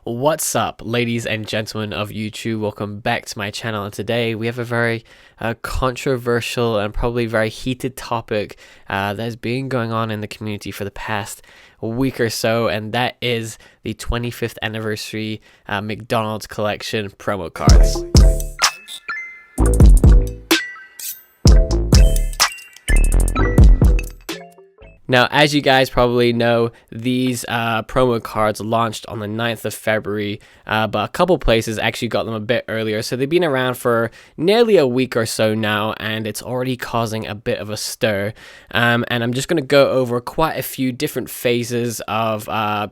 What's up, ladies and gentlemen of YouTube? Welcome back to my channel, and today we have a very controversial and probably very heated topic that has been going on in the community for the past week or so, and that is the 25th anniversary McDonald's collection promo cards. Now, as you guys probably know, these promo cards launched on the 9th of February, but a couple places actually got them a bit earlier. So they've been around for nearly a week or so now, and it's already causing a bit of a stir. And I'm just going to go over quite a few different phases of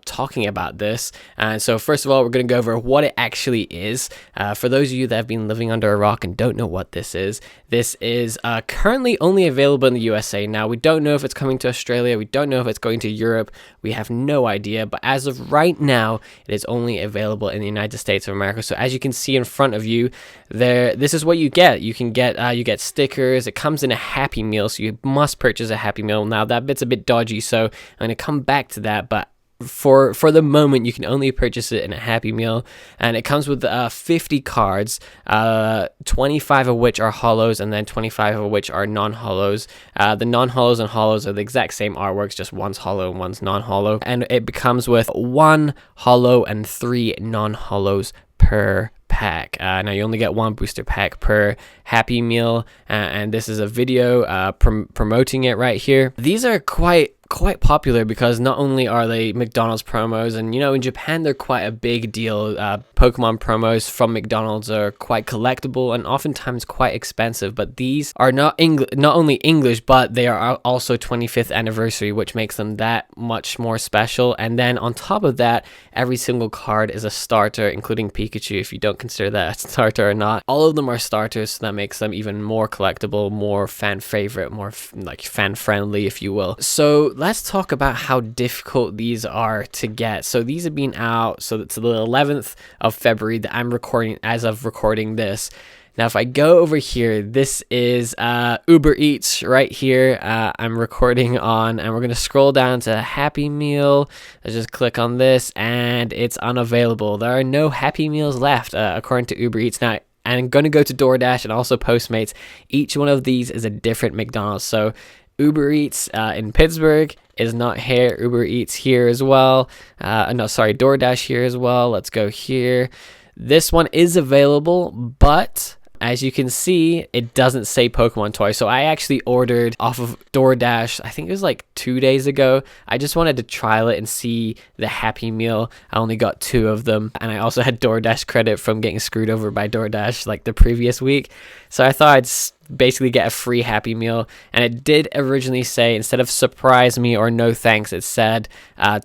talking about this. And so first of all, we're going to go over what it actually is. For those of you that have been living under a rock and don't know what this is currently only available in the USA. Now, we don't know if it's coming to Australia. We don't know if it's going to Europe. We have no idea. But as of right now, it is only available in the United States of America. So as you can see in front of you, this is what you get. You get stickers. It comes in a Happy Meal, so you must purchase a Happy Meal. Now that bit's a bit dodgy, so I'm going to come back to that. But for the moment, you can only purchase it in a Happy Meal, and it comes with 50 cards, 25 of which are hollows and then 25 of which are non-hollows. The non-hollows and hollows are the exact same artworks, just one's hollow and one's non-hollow, and it becomes with 1 hollow and 3 non-hollows per pack. Now you only get 1 booster pack per Happy Meal, and this is a video promoting it right here. These are quite popular because not only are they McDonald's promos, and in Japan they're quite a big deal. Pokemon promos from McDonald's are quite collectible and oftentimes quite expensive, but these are not only English, but they are also 25th anniversary, which makes them that much more special. And then on top of that, every single card is a starter, including Pikachu, if you don't consider that a starter or not. All of them are starters, so that makes them even more collectible, more fan favorite, more like fan friendly, if you will. So let's talk about how difficult these are to get. So these have been out, so it's the 11th of February that I'm recording as of recording this. Now, if I go over here, this is Uber Eats right here. I'm recording on, and we're going to scroll down to Happy Meal. Let's just click on this, and it's unavailable. There are no Happy Meals left, according to Uber Eats. Now, I'm going to go to DoorDash and also Postmates. Each one of these is a different McDonald's. So Uber Eats in Pittsburgh is not here. Uber Eats here as well. DoorDash here as well. Let's go here. This one is available, but as you can see, it doesn't say Pokemon toy. So I actually ordered off of DoorDash, I think it was like 2 days ago. I just wanted to trial it and see the Happy Meal. I only got 2 of them, and I also had DoorDash credit from getting screwed over by DoorDash like the previous week. So I thought I'd basically get a free Happy Meal, and it did originally say, instead of surprise me or no thanks, it said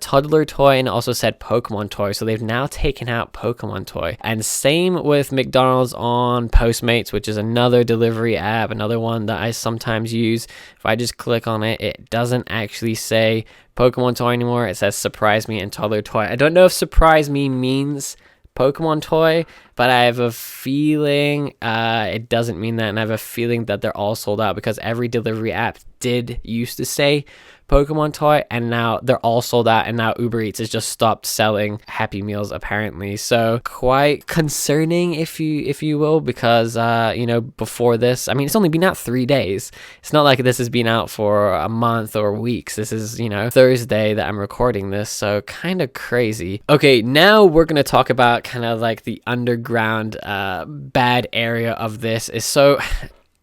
toddler toy, and also said Pokemon toy. So they've now taken out Pokemon toy. And same with McDonald's on Postmates, which is another delivery app, another one that I sometimes use. If I just click on it, it doesn't actually say Pokemon toy anymore. It says surprise me and toddler toy. I don't know if surprise me means Pokemon toy, but I have a feeling it doesn't mean that, and I have a feeling that they're all sold out because every delivery app did used to say Pokemon toy, and now they're all sold out, and now Uber Eats has just stopped selling Happy Meals apparently. So quite concerning, if you will, because before this, I mean, it's only been out 3 days. It's not like this has been out for a month or weeks. This is Thursday that I'm recording this, so kind of crazy. Okay, now we're gonna talk about kind of like the underground bad area of this. Is so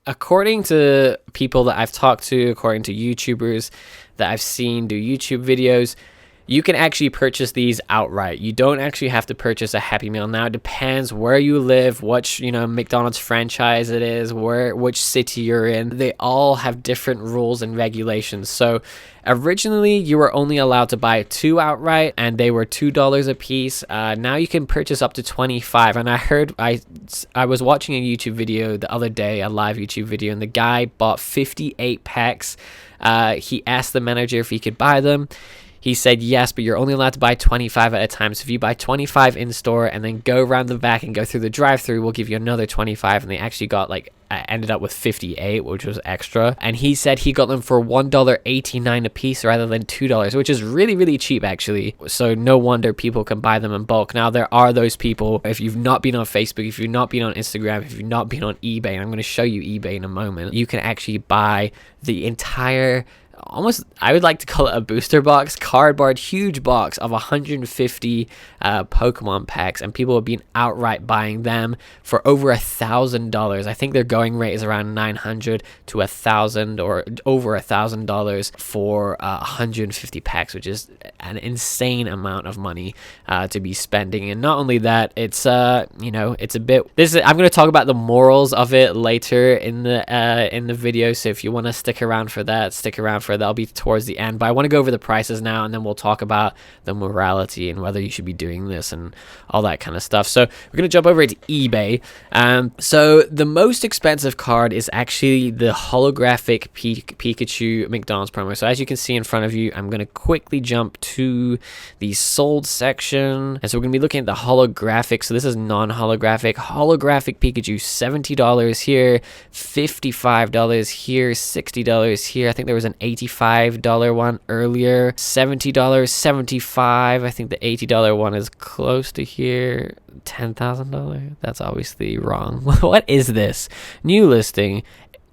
according to people that I've talked to, according to YouTubers that I've seen do YouTube videos, you can actually purchase these outright. You don't actually have to purchase a Happy Meal. Now, it depends where you live, which McDonald's franchise it is, which city you're in. They all have different rules and regulations. So originally, you were only allowed to buy 2 outright, and they were $2 a piece. Now you can purchase up to 25. And I was watching a YouTube video the other day, a live YouTube video, and the guy bought 58 packs. He asked the manager if he could buy them. he said yes, but you're only allowed to buy 25 at a time. So if you buy 25 in store and then go around the back and go through the drive-through, we'll give you another 25. And they actually got like ended up with 58, which was extra. And he said he got them for $1.89 a piece rather than $2, which is really, really cheap actually. So no wonder people can buy them in bulk. Now there are those people, if you've not been on Facebook, if you've not been on Instagram, if you've not been on eBay, and I'm going to show you eBay in a moment, you can actually buy the entire, almost, I would like to call it a booster box, cardboard, huge box of 150 Pokemon packs, and people have been outright buying them for over $1,000. I think their going rate is around $900 to $1,000 or over $1,000 for 150 packs, which is an insane amount of money to be spending. And not only that, it's you know, it's a bit, I'm going to talk about the morals of it later in the video, so if you want to stick around for that, stick around for that'll be towards the end. But I want to go over the prices now, and then we'll talk about the morality and whether you should be doing this and all that kind of stuff. So we're going to jump over to eBay. So the most expensive card is actually the holographic Pikachu McDonald's promo. So as you can see in front of you, I'm going to quickly jump to the sold section, and so we're going to be looking at the holographic. So this is non-holographic. Holographic Pikachu, $70 here, $55 here, $60 here. I think there was an $85 one earlier, $70, $75. I think the $80 one is close to here. $10,000. That's obviously wrong. What is this? New listing.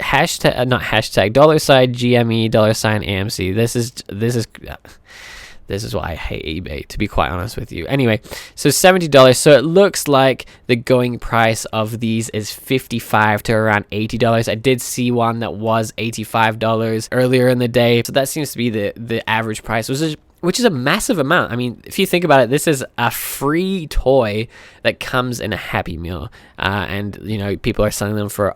Hashtag, not hashtag, $ GME, $AMC. This is why I hate eBay, to be quite honest with you. Anyway, so $70. So it looks like the going price of these is $55 to around $80. I did see one that was $85 earlier in the day. So that seems to be the average price, which is a massive amount. I mean, if you think about it, this is a free toy that comes in a Happy Meal. And, you know, people are selling them for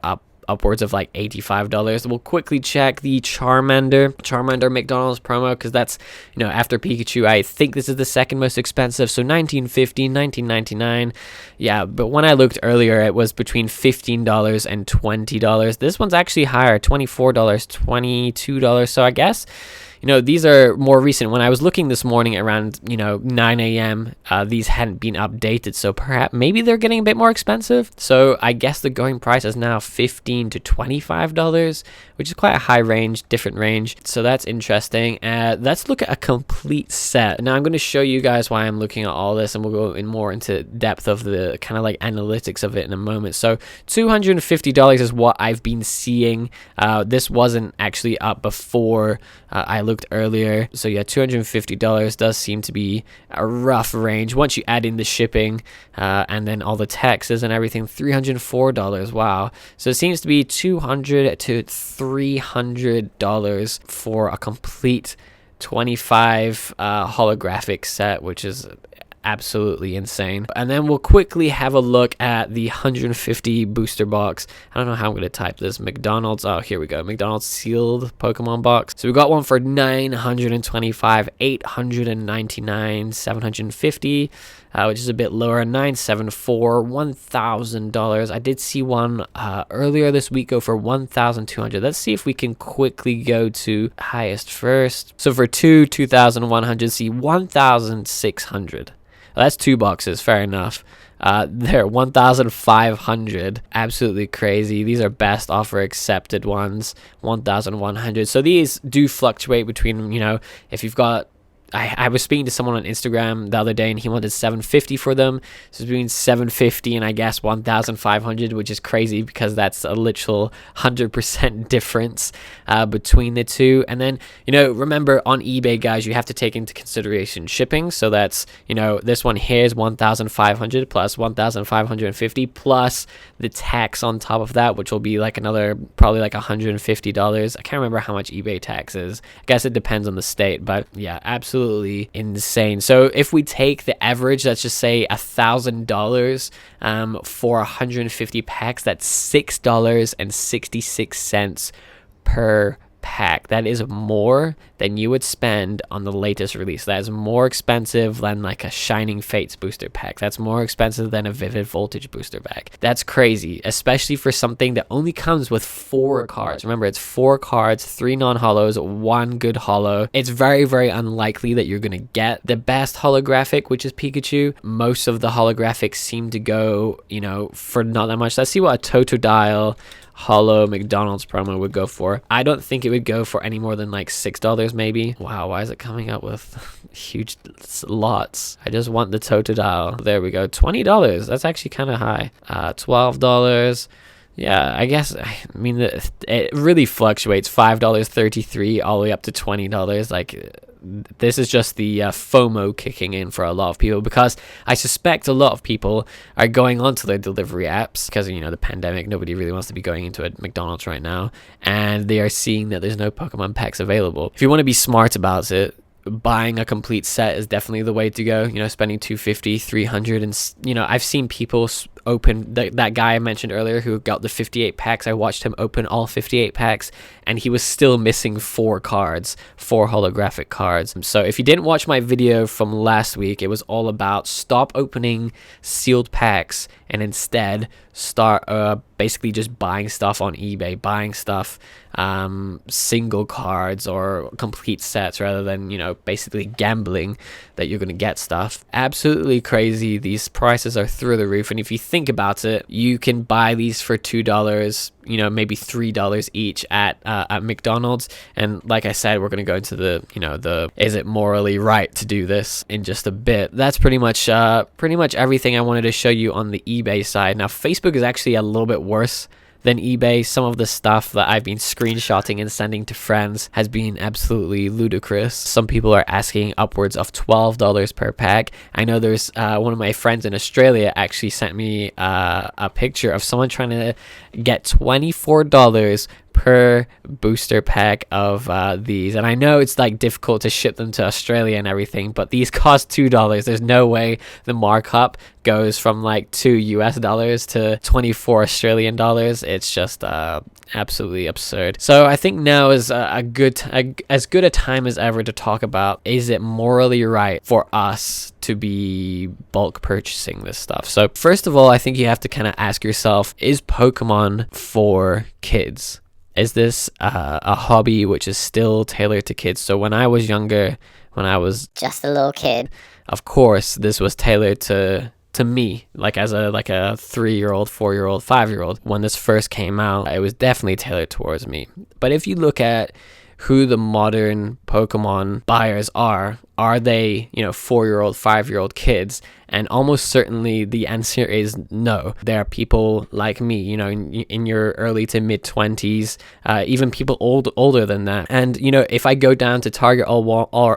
upwards of like $85. We'll quickly check the Charmander McDonald's promo, because that's, you know, after Pikachu, I think this is the second most expensive. So $19.50, $19.99. Yeah, but when I looked earlier, it was between $15 and $20. This one's actually higher, $24, $22. So I guess, you know, these are more recent. When I was looking this morning around, you know, 9 a.m., these hadn't been updated. So perhaps maybe they're getting a bit more expensive. So I guess the going price is now $15 to $25, which is quite a high range, different range. So that's interesting. Let's look at a complete set. Now I'm going to show you guys why I'm looking at all this, and we'll go in more into depth of the kind of like analytics of it in a moment. So $250 is what I've been seeing. This wasn't actually up before I looked earlier. So yeah, $250 does seem to be a rough range once you add in the shipping and then all the taxes and everything. $304. Wow. So it seems to be $200 to $300 for a complete 25 holographic set, which is absolutely insane. And then we'll quickly have a look at the 150 booster box. I don't know how I'm going to type this. McDonald's, oh, here we go. McDonald's sealed Pokemon box. So we got one for $925, $899, $750, which is a bit lower, $974, $1,000. I did see one earlier this week go for $1,200. Let's see if we can quickly go to highest first. So for $2,100, see $1,600. That's two boxes, fair enough. They're $1,500. Absolutely crazy. These are best offer accepted ones, $1,100. So these do fluctuate between, you know, if you've got, I was speaking to someone on Instagram the other day, and he wanted $750 for them. So it's between $750 and I guess $1,500, which is crazy because that's a literal 100% difference between the two. And then, you know, remember on eBay, guys, you have to take into consideration shipping. So that's, you know, this one here is $1,500 plus $1,550 plus the tax on top of that, which will be like another probably like $150. I can't remember how much eBay tax is. I guess it depends on the state, but yeah, absolutely insane. So if we take the average, let's just say $1,000 for 150 packs, that's $6.66 per pack, that is more than you would spend on the latest release. That is more expensive than like a Shining Fates booster pack. That's more expensive than a Vivid Voltage booster pack. That's crazy, especially for something that only comes with 4 cards. Remember, it's 4 cards, 3 non-holos, 1 good holo. It's very, very unlikely that you're gonna get the best holographic, which is Pikachu. Most of the holographics seem to go, you know, for not that much. Let's see what a Totodile holo McDonald's promo would go for. I don't think it would go for any more than like $6 maybe. Wow, why is it coming up with huge lots? I just want the Totodile. There we go, $20. That's actually kind of high. $12. Yeah, I guess, I mean, it really fluctuates. $5.33 all the way up to $20. Like, this is just the FOMO kicking in for a lot of people, because I suspect a lot of people are going onto their delivery apps because, you know, the pandemic. Nobody really wants to be going into a McDonald's right now, and they are seeing that there's no Pokemon packs available. If you want to be smart about it, buying a complete set is definitely the way to go. You know, spending $250, $300, and you know, I've seen people open that guy I mentioned earlier who got the 58 packs. I watched him open all 58 packs, and he was still missing 4 cards, 4 holographic cards. So if you didn't watch my video from last week, it was all about stop opening sealed packs and instead start basically just buying stuff on eBay, buying stuff, single cards or complete sets, rather than, you know, basically gambling that you're going to get stuff. Absolutely crazy. These prices are through the roof, and if you think about it, you can buy these for $2, you know, maybe $3 each at McDonald's. And like I said, we're going to go into the, you know, the is it morally right to do this in just a bit. That's pretty much everything I wanted to show you on the eBay side. Now, Facebook is actually a little bit worse than eBay. Some of the stuff that I've been screenshotting and sending to friends has been absolutely ludicrous. Some people are asking upwards of $12 per pack. I know there's one of my friends in Australia actually sent me a picture of someone trying to get $24 per booster pack of these, and I know it's like difficult to ship them to Australia and everything, but these cost $2. There's no way the markup goes from like $2 to 24 Australian dollars. It's just absolutely absurd. So I think now is as good a time as ever to talk about, is it morally right for us to be bulk purchasing this stuff? So first of all, I think you have to kind of ask yourself, is Pokemon for kids? Is this a hobby which is still tailored to kids? So when I was younger, when I was just a little kid, of course this was tailored to me, like as a 3-year-old, 4-year-old, 5-year-old. When this first came out, it was definitely tailored towards me. But if you look at who the modern Pokemon buyers are they, you know, 4-year-old, 5-year-old kids? And almost certainly the answer is no. There are people like me, you know, in your early to mid 20s, even people older than that. And, you know, if I go down to Target or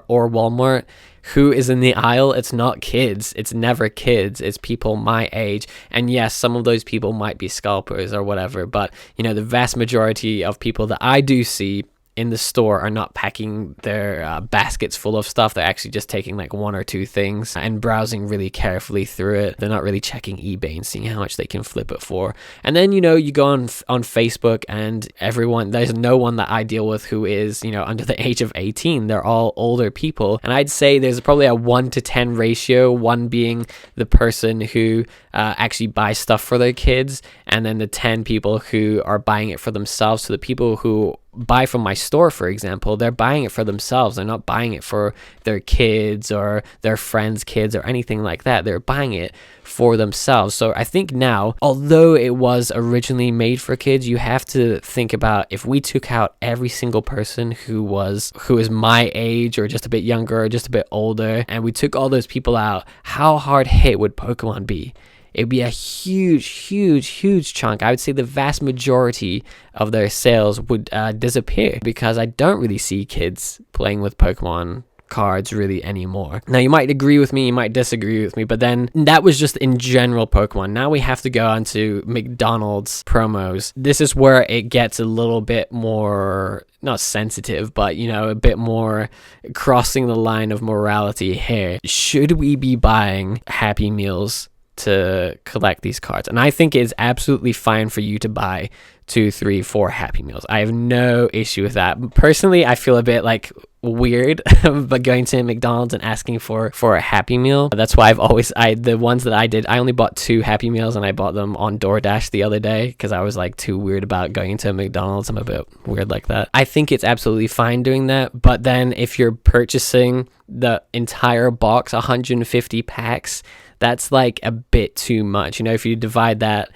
Walmart, who is in the aisle? It's not kids. It's never kids. It's people my age. And yes, some of those people might be scalpers or whatever, but, you know, the vast majority of people that I do see in the store are not packing their baskets full of stuff. They're actually just taking like 1 or 2 things and browsing really carefully through it. They're not really checking eBay and seeing how much they can flip it for. And then, you know, you go on Facebook, and there's no one that I deal with who is, you know, under the age of 18. They're all older people, and I'd say there's probably a 1-to-10 ratio, 1 being the person who actually buys stuff for their kids, and then the 10 people who are buying it for themselves. So the people who buy from my store, for example, they're buying it for themselves. They're not buying it for their kids or their friends' kids or anything like that. They're buying it for themselves. So I think now, although it was originally made for kids, you have to think about, if we took out every single person who is my age or just a bit younger or just a bit older, and we took all those people out, how hard hit would Pokemon be? It'd be a huge chunk. I would say the vast majority of their sales would disappear, because I don't really see kids playing with Pokemon cards really anymore. Now, you might agree with me, you might disagree with me, but then that was just in general Pokemon. Now we have to go on to McDonald's promos. This is where it gets a little bit more, not sensitive, but, you know, a bit more crossing the line of morality here. Should we be buying Happy Meals to collect these cards, and I think it's absolutely fine for you to buy 2, 3, 4 Happy Meals. I have no issue with that. Personally, I feel a bit like weird but going to McDonald's and asking for a Happy Meal. That's why the ones that I did, I only bought 2 Happy Meals, and I bought them on DoorDash the other day because I was like too weird about going to McDonald's. I'm a bit weird like that. I think it's absolutely fine doing that, but then if you're purchasing the entire box, 150 packs, that's like a bit too much. If you divide that,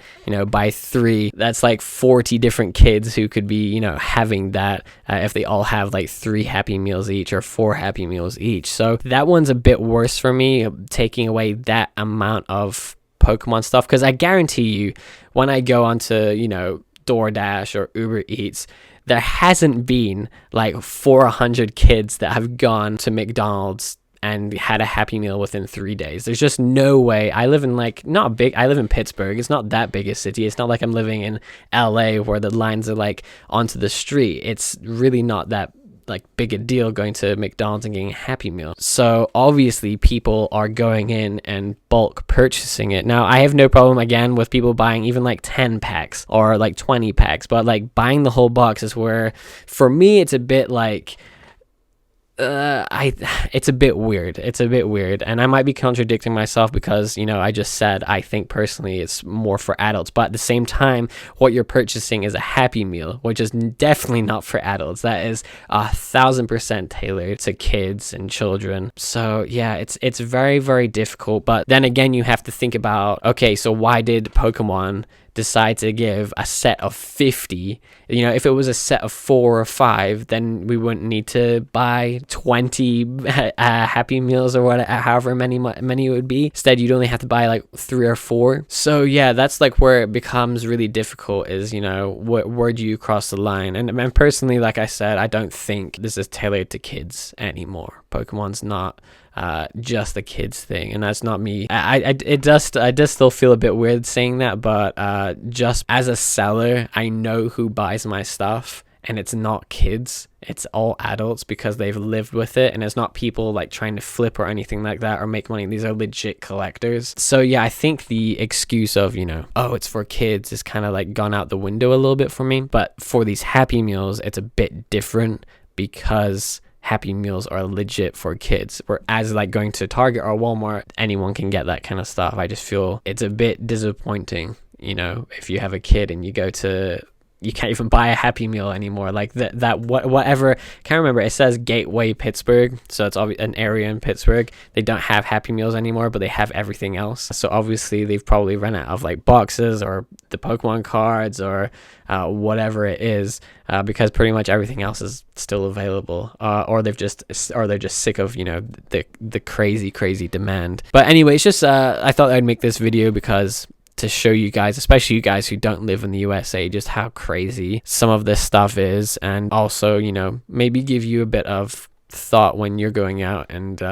by 3, that's like 40 different kids who could be, having that if they all have like 3 Happy Meals each or 4 Happy Meals each. So that one's a bit worse for me, taking away that amount of Pokemon stuff, because I guarantee you when I go onto, DoorDash or Uber Eats, there hasn't been like 400 kids that have gone to McDonald's and had a Happy Meal within 3 days. There's just no way. I live in I live in Pittsburgh. It's not that big a city. It's not like I'm living in LA where the lines are like onto the street. It's really not that like big a deal going to McDonald's and getting a Happy Meal. So obviously people are going in and bulk purchasing it. Now I have no problem again with people buying even like 10 packs or like 20 packs, but like buying the whole box is where, for me, it's a bit like it's a bit weird. And I might be contradicting myself because, I just said I think personally it's more for adults, but at the same time, what you're purchasing is a Happy Meal, which is definitely not for adults. That is 1,000% tailored to kids and children. So yeah, it's very, very difficult. But then again, you have to think about, okay, so why did Pokemon decide to give a set of 50? If it was a set of 4 or 5, then we wouldn't need to buy 20 Happy Meals or whatever, however many it would be. Instead, you'd only have to buy like 3 or 4. So yeah, that's like where it becomes really difficult, is where do you cross the line? And personally, like I said, I don't think this is tailored to kids anymore. Pokemon's not just a kids thing, and that's not me. I does still feel a bit weird saying that, but just as a seller, I know who buys my stuff, and it's not kids, it's all adults because they've lived with it, and it's not people like trying to flip or anything like that or make money. These are legit collectors. So yeah, I think the excuse of oh, it's for kids is kind of like gone out the window a little bit for me. But for these Happy Meals, it's a bit different because Happy Meals are legit for kids, whereas like going to Target or Walmart, anyone can get that kind of stuff. I just feel it's a bit disappointing, if you have a kid and you can't even buy a Happy Meal anymore. Like whatever, can't remember, it says Gateway Pittsburgh, so it's an area in Pittsburgh. They don't have Happy Meals anymore, but they have everything else. So obviously they've probably run out of like boxes or the Pokemon cards or whatever it is, because pretty much everything else is still available, or they're just sick of the crazy demand. But anyway, it's just I thought I'd make this video because to show you guys, especially you guys who don't live in the USA, just how crazy some of this stuff is, and also maybe give you a bit of thought when you're going out and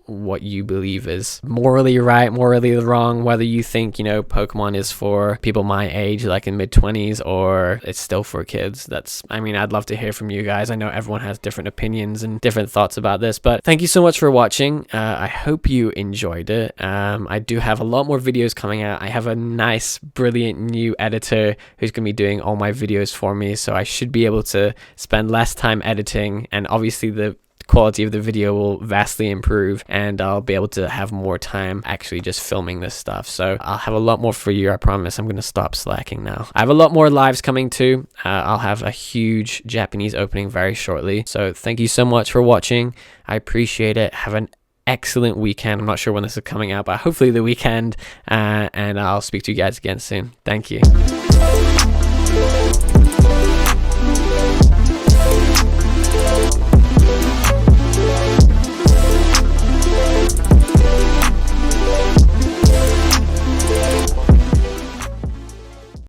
what you believe is morally right, morally wrong, whether you think Pokemon is for people my age, like in mid-20s, or it's still for kids. I'd love to hear from you guys. I know everyone has different opinions and different thoughts about this, but thank you so much for watching. I hope you enjoyed it. I do have a lot more videos coming out. I have a nice, brilliant new editor who's going to be doing all my videos for me, so I should be able to spend less time editing, and obviously the quality of the video will vastly improve, and I'll be able to have more time actually just filming this stuff. So I'll have a lot more for you, I promise. I'm gonna stop slacking now. I have a lot more lives coming too. I'll have a huge Japanese opening very shortly. So thank you so much for watching. I appreciate it. Have an excellent weekend. I'm not sure when this is coming out, but hopefully the weekend, and I'll speak to you guys again soon. Thank you.